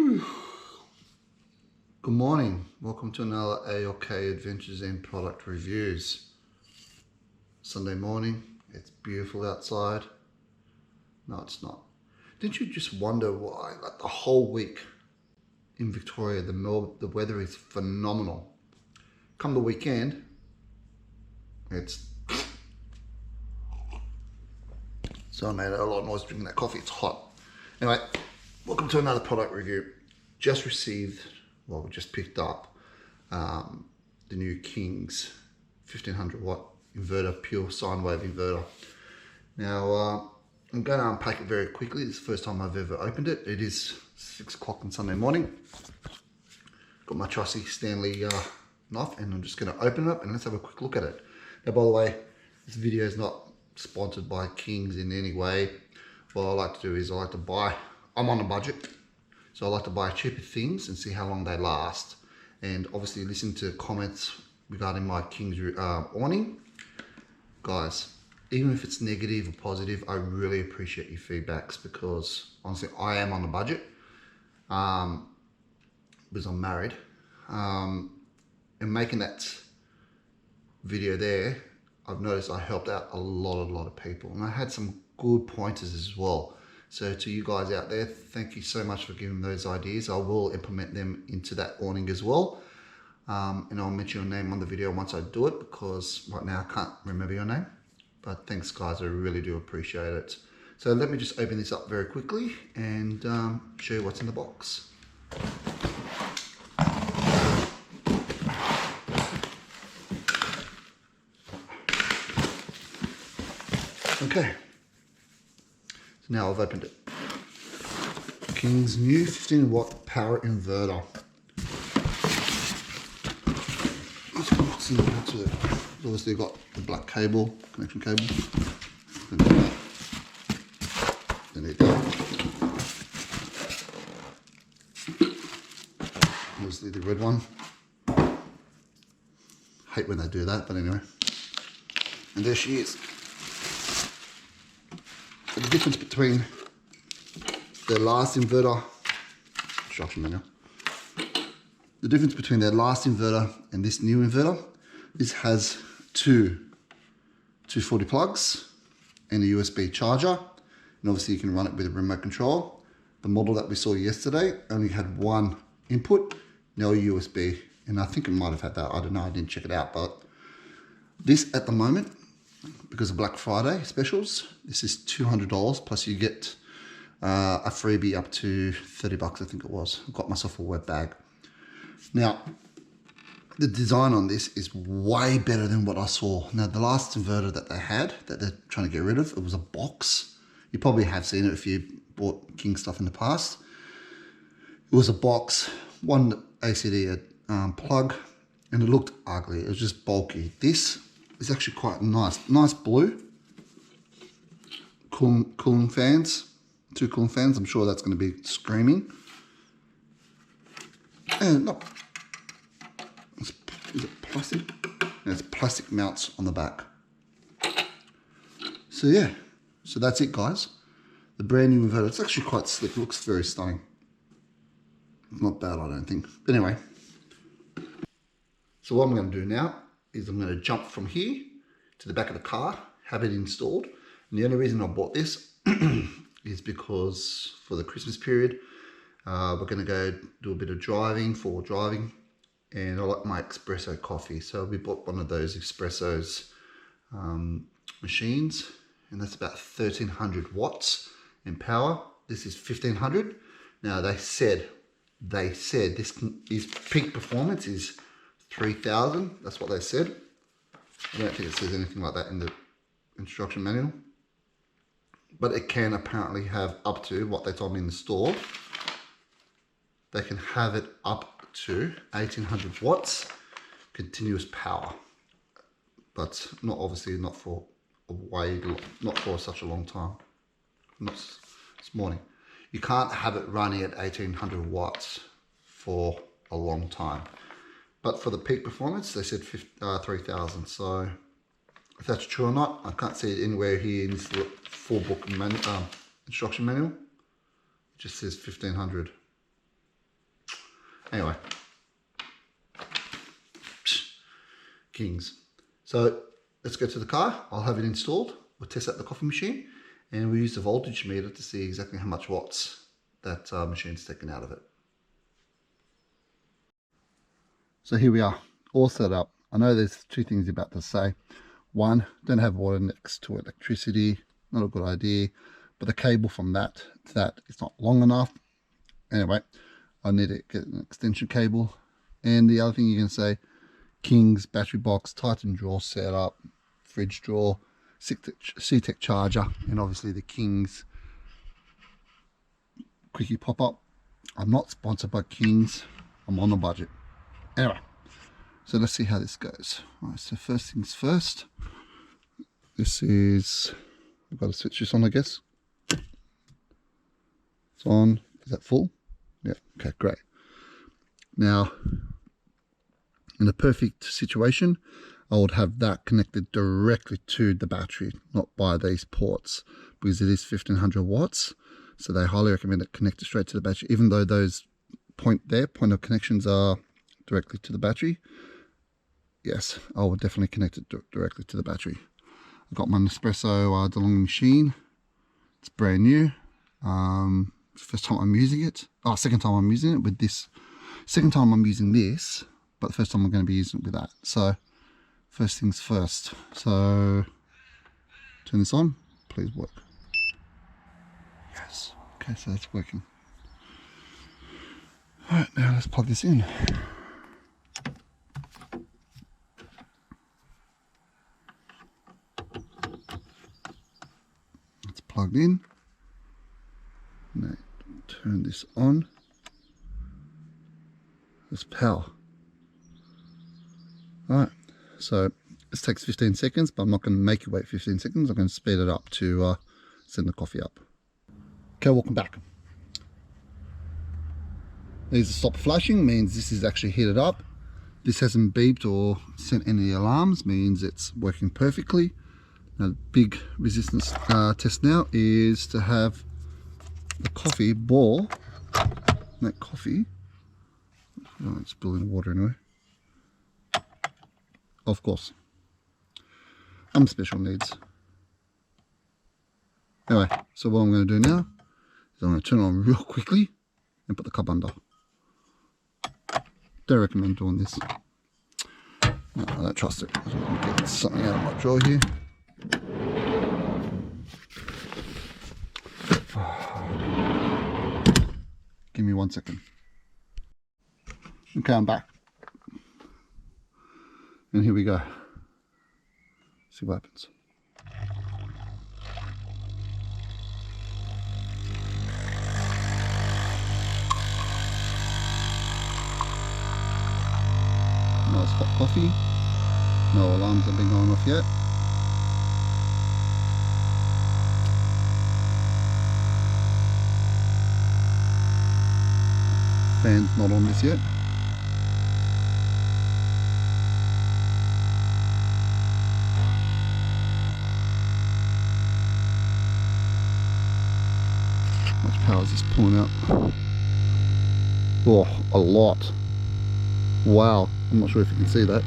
Good morning, welcome to another AOK Adventures and Product Reviews. Sunday morning, it's beautiful outside. No, it's not. Didn't you just wonder why, like the whole week in Victoria, the weather is phenomenal. Come the weekend, it's... So I made a lot of noise drinking that coffee, it's hot. Anyway, welcome to another product review. Just received, well, we just picked up the new King's 1500 watt inverter, pure sine wave inverter. Now, I'm going to unpack it very quickly. This is the first time I've ever opened it. It is 6 o'clock on Sunday morning. Got my trusty Stanley knife, and I'm just going to open it up and let's have a quick look at it. Now, by the way, this video is not sponsored by King's in any way. What I like to do is I like to buy, I'm on a budget, so I like to buy cheaper things and see how long they last. And obviously listen to comments regarding my King's awning. Guys, even if it's negative or positive, I really appreciate your feedbacks, because honestly, I am on a budget because I'm married. And making that video there, I've noticed I helped out a lot of people, and I had some good pointers as well. So to you guys out there, thank you so much for giving those ideas. I will implement them into that awning as well. And I'll mention your name on the video once I do it, because right now I can't remember your name. But thanks guys, I really do appreciate it. So let me just open this up very quickly and show you what's in the box. Okay, so now I've opened it. King's new 15 watt power inverter. Let's see what's in the box with it. Obviously got the black cable, connection cable. There you go. Obviously the red one. Hate when they do that, but anyway. And there she is. The difference between their last inverter, instruction manual. The difference between their last inverter and this new inverter, this has two 240 plugs and a USB charger, and obviously you can run it with a remote control. The model that we saw yesterday only had one input, no USB, and I think it might have had that, I don't know, I didn't check it out, but this at the moment, because of Black Friday specials, this is $200 plus you get a freebie up to 30 bucks, I think it was. I got myself a web bag. Now, the design on this is way better than what I saw. Now, the last inverter that they had, that they're trying to get rid of, it was a box. You probably have seen it if you bought King stuff in the past. It was a box, one ACD plug, and it looked ugly. It was just bulky. This is actually quite nice. Nice blue. Cooling fans. 2 cooling fans. I'm sure that's going to be screaming. And look. Is it plastic? Yeah, it's plastic mounts on the back. So yeah. So that's it, guys. The brand new inverter. It's actually quite slick. It looks very stunning. Not bad, I don't think. But anyway. So what I'm going to do now is I'm going to jump from here to the back of the car, have it installed. And the only reason I bought this is because for the Christmas period, we're going to go do a bit of driving, and I like my espresso coffee. So we bought one of those espressos machines, and that's about 1300 watts in power. This is 1500. Now they said this peak performance is 3000. That's what they said. I don't think it says anything like that in the instruction manual, but it can apparently have up to, what they told me in the store, they can have it up to 1800 watts continuous power, but not obviously not for not for such a long time. Not this morning. You can't have it running at 1800 watts for a long time. But for the peak performance, they said 3000. So if that's true or not, I can't see it anywhere here in this full book instruction manual. It just says 1500. Anyway, kings. So let's go to the car. I'll have it installed. We'll test out the coffee machine, and we'll use the voltage meter to see exactly how much watts that machine's taken out of it. So here we are, all set up. I know there's two things you're about to say. One, don't have water next to electricity, not a good idea. But the cable from that to that is not long enough. Anyway, I need to get an extension cable. And the other thing you can say, King's battery box, Titan drawer setup, fridge drawer, C-Tech charger, and obviously the King's quickie pop-up. I'm not sponsored by King's. I'm on a budget. Anyway, so let's see how this goes. Right, so first things first. This is, I've got to switch this on, I guess. It's on. Is that full? Yeah. Okay, great. Now, in a perfect situation, I would have that connected directly to the battery, not by these ports, because it is 1500 watts. So they highly recommend it connected straight to the battery, even though those point of connections are directly to the battery. Yes, I would definitely connect it directly to the battery. I've got my Nespresso DeLonghi machine. It's brand new. First time I'm using it. Oh, second time I'm using it with this. Second time I'm using this, but the first time I'm going to be using it with that. So first things first. So turn this on. Please work. Yes. Okay, so it's working. All right, now let's plug this in. It's plugged in. Now turn this on. There's power. Alright, so this takes 15 seconds, but I'm not going to make you wait 15 seconds. I'm going to speed it up to send the coffee up. Okay, welcome back. These are stop flashing, means this is actually heated up. This hasn't beeped or sent any alarms, means it's working perfectly. Now the big resistance test now is to have the coffee boil. That coffee, oh, it's boiling water anyway. Of course, I'm special needs. Anyway, so what I'm going to do now is I'm going to turn it on real quickly and put the cup under. Don't recommend doing this. No, I don't trust it. I'm going to get something out of my drawer here. Give me 1 second. Okay, I'm back. And here we go. See what happens. Nice hot coffee. No alarms have been going off yet. Fan's not on this yet. How much power is this pulling out? Oh, a lot. Wow, I'm not sure if you can see that.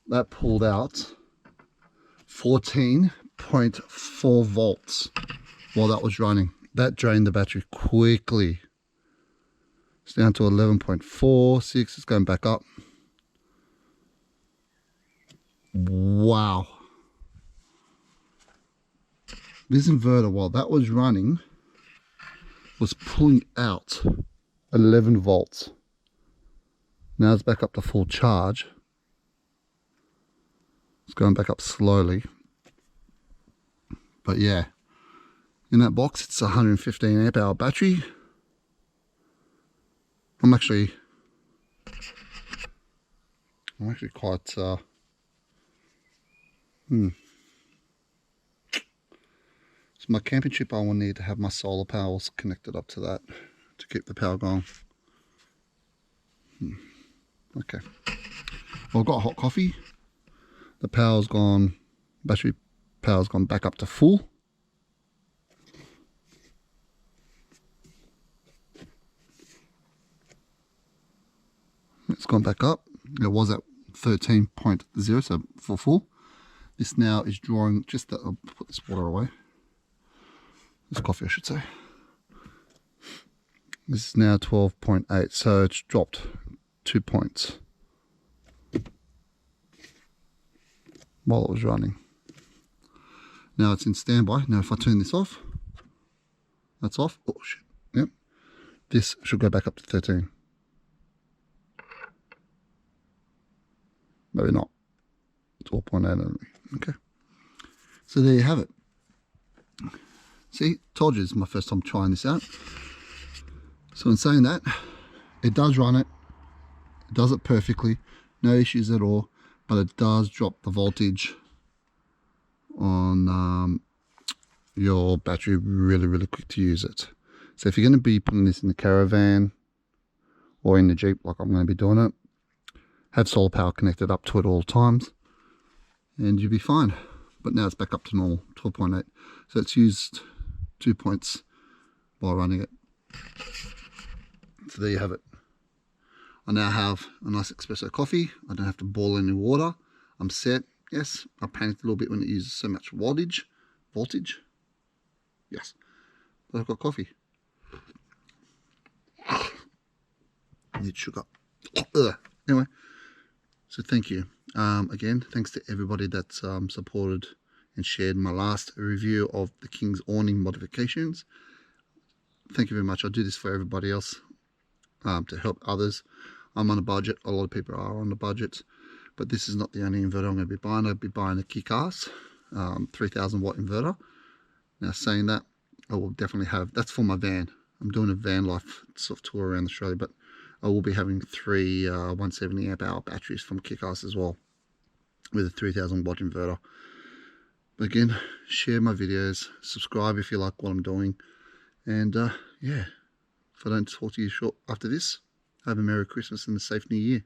That pulled out 14.4 volts while that was running. That drained the battery quickly. It's down to 11.46. It's going back up. Wow. This inverter, while that was running, was pulling out 11 volts. Now it's back up to full charge. It's going back up slowly. But yeah, in that box it's a 115 amp hour battery. I'm actually quite so my camping trip, I will need to have my solar panels connected up to that to keep the power going. Okay, well, I've got hot coffee. The power's gone, battery power's gone back up to full. gone back up. It was at 13.0, so for full. This now is drawing just that. I'll put this water away. This coffee, I should say. This is now 12.8, so it's dropped 2 points while it was running. Now it's in standby. Now if I turn this off, that's off. Oh shit. Yep. This should go back up to 13. Maybe not. 12.8 only. Okay. So there you have it. See, told you this is my first time trying this out. So in saying that, it does run it. It does it perfectly. No issues at all. But it does drop the voltage on your battery really quick to use it. So if you're going to be putting this in the caravan or in the Jeep like I'm going to be doing it, have solar power connected up to it all times and you'll be fine. But now it's back up to normal, 12.8. So it's used 2 points while running it. So there you have it. I now have a nice espresso coffee. I don't have to boil any water. I'm set. Yes, I panicked a little bit when it uses so much voltage. Yes, but I've got coffee. Need sugar. Anyway, so thank you. Again, thanks to everybody that's supported and shared my last review of the King's awning modifications. Thank you very much. I do this for everybody else to help others. I'm on a budget. A lot of people are on a budget, but this is not the only inverter I'm going to be buying. I'll be buying a kick-ass 3000 watt inverter. Now saying that, I will definitely have, that's for my van. I'm doing a van life sort of tour around Australia, but I will be having 3 170 amp hour batteries from kick-ass as well with a 3000 watt inverter. But again, share my videos, subscribe if you like what I'm doing, and yeah, if I don't talk to you short after this, have a Merry Christmas and a safe New Year.